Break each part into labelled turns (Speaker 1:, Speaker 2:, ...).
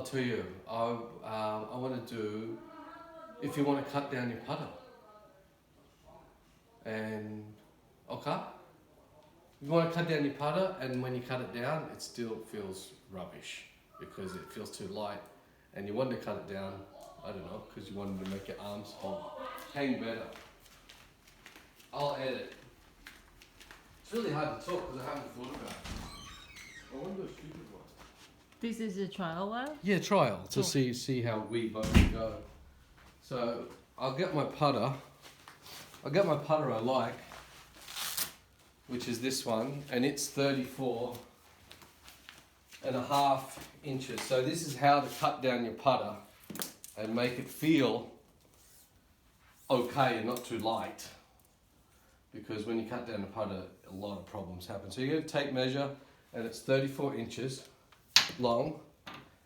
Speaker 1: I'll tell you, I want to do, if you want to cut down your putter. And, okay? You want to cut down your putter, and when you cut it down, it still feels rubbish because it feels too light. And you want to cut it down, I don't know, because you wanted to make your arms hang better. I'll edit. It's really hard to talk because I haven't thought about it. I want to do a stupid one.
Speaker 2: This is a trial lab?
Speaker 1: Yeah, trial to
Speaker 2: Cool.
Speaker 1: see how we both go. So I'll get my putter. I'll get my putter I like, which is this one, and it's 34 and a half inches. So this is how to cut down your putter and make it feel okay and not too light. Because when you cut down the putter, a lot of problems happen. So you're going to tape measure, and it's 34 inches long.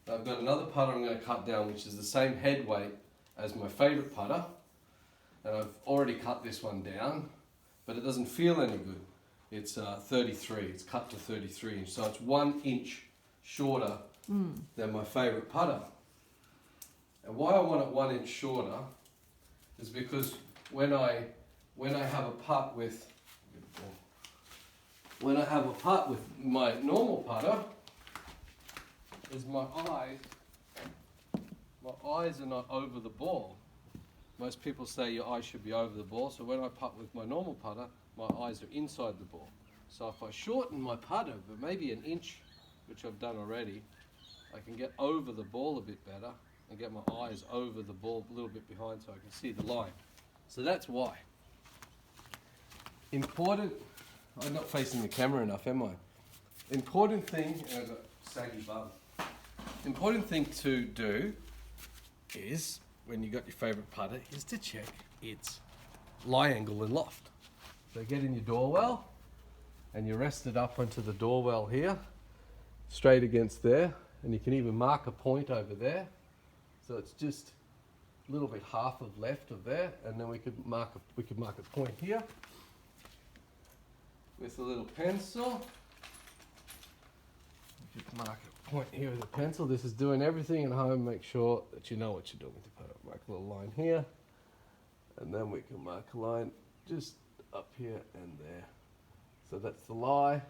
Speaker 1: I've got another putter I'm going to cut down, which is the same head weight as my favourite putter. And I've already cut this one down, but it doesn't feel any good. It's 33, it's cut to 33 inch, so it's 1 inch shorter than my favourite putter. And why I want it 1 inch shorter is because when I have a putt with my normal putter, is my eyes are not over the ball. Most people say your eyes should be over the ball, so when I putt with my normal putter, my eyes are inside the ball. So if I shorten my putter, but maybe an inch, which I've done already, I can get over the ball a bit better and get my eyes over the ball a little bit behind so I can see the line. So that's why. Important, I'm not facing the camera enough, am I? Important thing, and I've got saggy bum. Important thing to do is, when you got your favourite putter, is to check its lie angle and loft. So get in your door well, and you rest it up onto the door well here, straight against there, and you can even mark a point over there. So it's just a little bit half of left of there, and then we could mark a point here with a little pencil. You could mark a point here with a pencil. This is doing everything at home. Make sure that you know what you're doing with your putter. Mark a little line here, and then we can mark a line just up here and there. So that's the lie,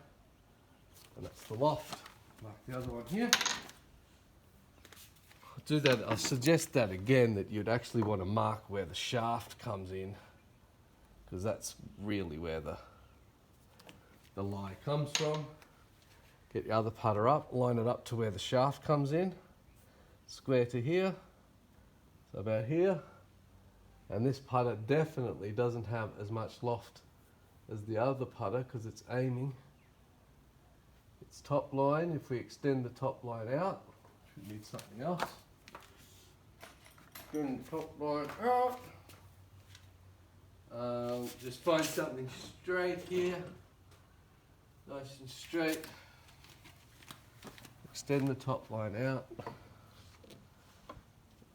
Speaker 1: and that's the loft. Mark the other one here. I'll do that. I'll suggest that again, that you'd actually want to mark where the shaft comes in, because that's really where the lie comes from. Get your other putter up, line it up to where the shaft comes in, square to here, so about here. And this putter definitely doesn't have as much loft as the other putter because it's aiming its top line. If we extend the top line out, we need something else. Extend the top line out. Just find something straight here, nice and straight. Extend the top line out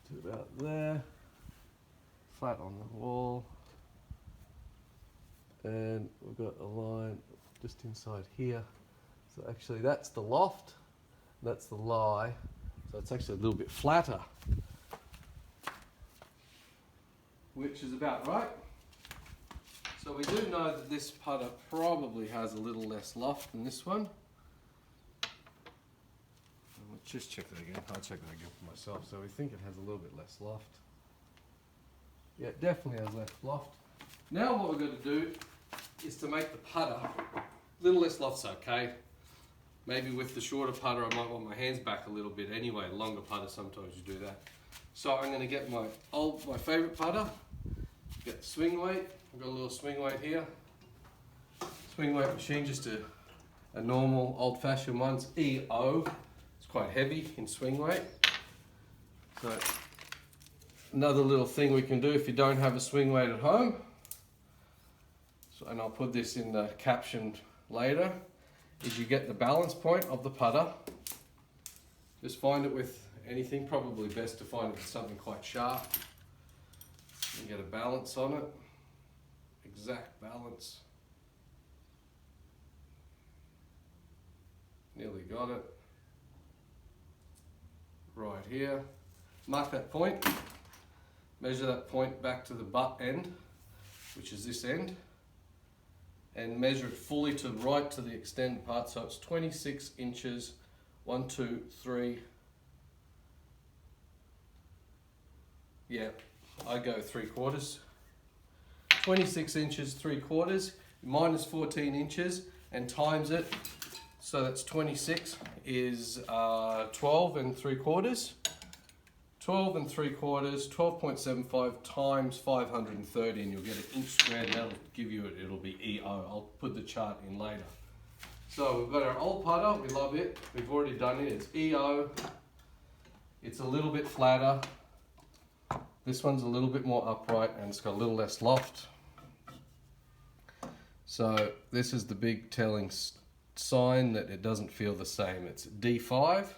Speaker 1: to about there, flat on the wall, and we've got a line just inside here. So actually that's the loft, that's the lie, so it's actually a little bit flatter, which is about right. So we do know that this putter probably has a little less loft than this one. Let's just check that again. I'll check that again for myself. So we think it has a little bit less loft. Yeah, it definitely has less loft. Now what we're going to do is to make the putter a little less loft's okay. Maybe with the shorter putter I might want my hands back a little bit anyway. Longer putter, sometimes you do that. So I'm going to get my favourite putter, get the swing weight. I've got a little swing weight here. Swing weight machine, just a normal old-fashioned one. It's EO. It's quite heavy in swing weight. So another little thing we can do if you don't have a swing weight at home, and I'll put this in the caption later, is you get the balance point of the putter. Just find it with anything, probably best to find it with something quite sharp. You get a balance on it, exact balance. Nearly got it. right here. Mark that point, measure that point back to the butt end, which is this end, and measure it fully to right to the extended part, so it's 26 inches, 1, 2, 3, yeah, I go 3/4, 26 inches 3/4, minus 14 inches and times it, so that's 26 is 12 3/4, 12 3/4, 12.75 times 530, and you'll get an inch squared, and that'll give you it, it'll be EO. I'll put the chart in later. So we've got our old putter, we love it, we've already done it, it's EO, it's a little bit flatter, this one's a little bit more upright, and it's got a little less loft. So this is the big telling sign that it doesn't feel the same. It's D5.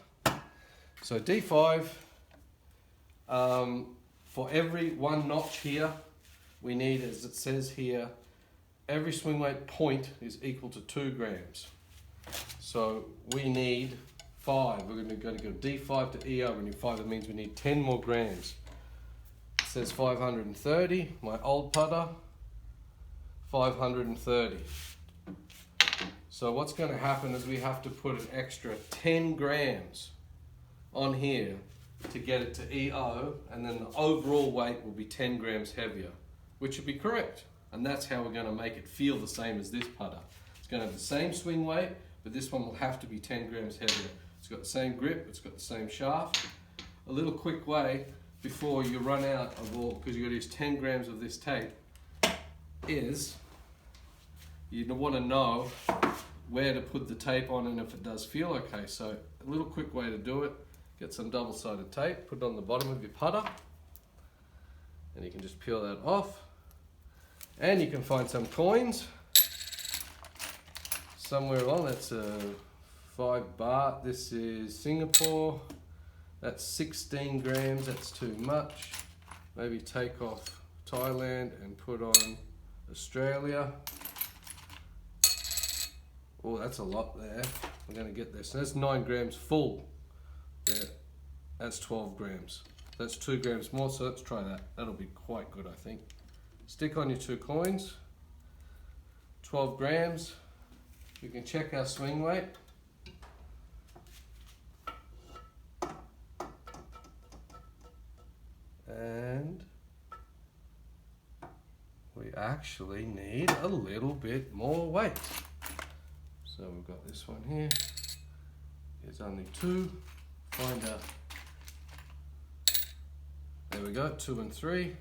Speaker 1: So D5, for every 1 notch here, we need, as it says here, every swing weight point is equal to 2 grams. So we need 5. We're going to go D5 to EO. We need 5. That means we need 10 more grams. It says 530. My old putter, 530. So what's going to happen is we have to put an extra 10 grams on here to get it to EO, and then the overall weight will be 10 grams heavier, which would be correct. And that's how we're going to make it feel the same as this putter. It's going to have the same swing weight, but this one will have to be 10 grams heavier. It's got the same grip, it's got the same shaft. A little quick way before you run out of all, because you've got to use 10 grams of this tape, is you want to know where to put the tape on and if it does feel okay. So a little quick way to do it, get some double-sided tape, put it on the bottom of your putter, and you can just peel that off. And you can find some coins somewhere along. That's a 5 baht. This is Singapore. That's 16 grams. That's too much. Maybe take off Thailand and put on Australia. Oh, that's a lot there. We're going to get this. So that's 9 grams full. Yeah, that's 12 grams. That's 2 grams more, so let's try that. That'll be quite good, I think. Stick on your 2 coins. 12 grams. We can check our swing weight. And we actually need a little bit more weight. So we've got this one here. There's only 2. Find out. There we go, 2 and 3.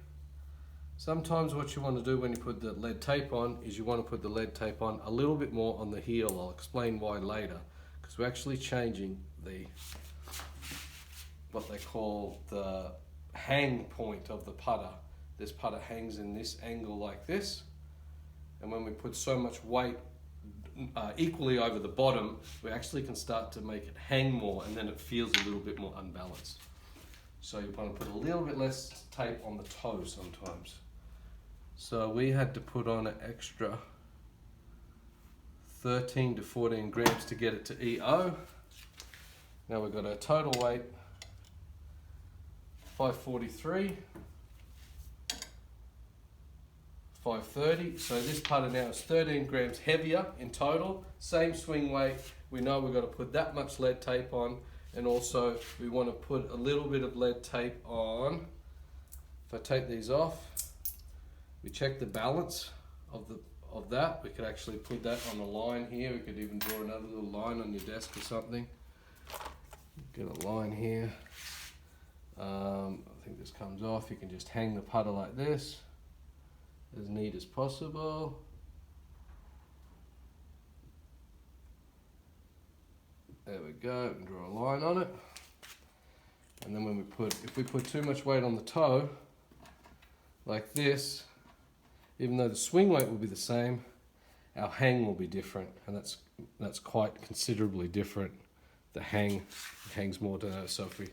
Speaker 1: Sometimes what you want to do when you put the lead tape on is you want to put the lead tape on a little bit more on the heel. I'll explain why later, because we're actually changing the, what they call the hang point of the putter. This putter hangs in this angle like this, and when we put so much weight equally over the bottom, we actually can start to make it hang more, and then it feels a little bit more unbalanced. So you want to put a little bit less tape on the toe sometimes. So we had to put on an extra 13 to 14 grams to get it to EO. Now we've got our total weight, 543, 530. So this putter now is 13 grams heavier in total. Same swing weight. We know we've got to put that much lead tape on, and also we want to put a little bit of lead tape on. If I take these off, we check the balance of that. We could actually put that on a line here. We could even draw another little line on your desk or something. Get a line here. I think this comes off. You can just hang the putter like this, as neat as possible. There we go, and draw a line on it. And then when if we put too much weight on the toe, like this, even though the swing weight will be the same, our hang will be different, and that's quite considerably different. The hang hangs more down. So if we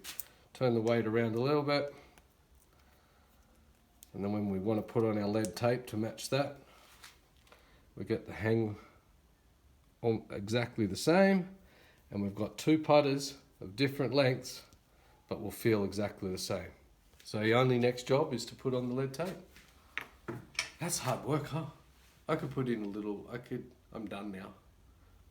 Speaker 1: turn the weight around a little bit, and then when we want to put on our lead tape to match that, we get the hang on exactly the same, and we've got 2 putters of different lengths but will feel exactly the same. So your only next job is to put on the lead tape. That's hard work, huh? I could put in a little, I'm done now.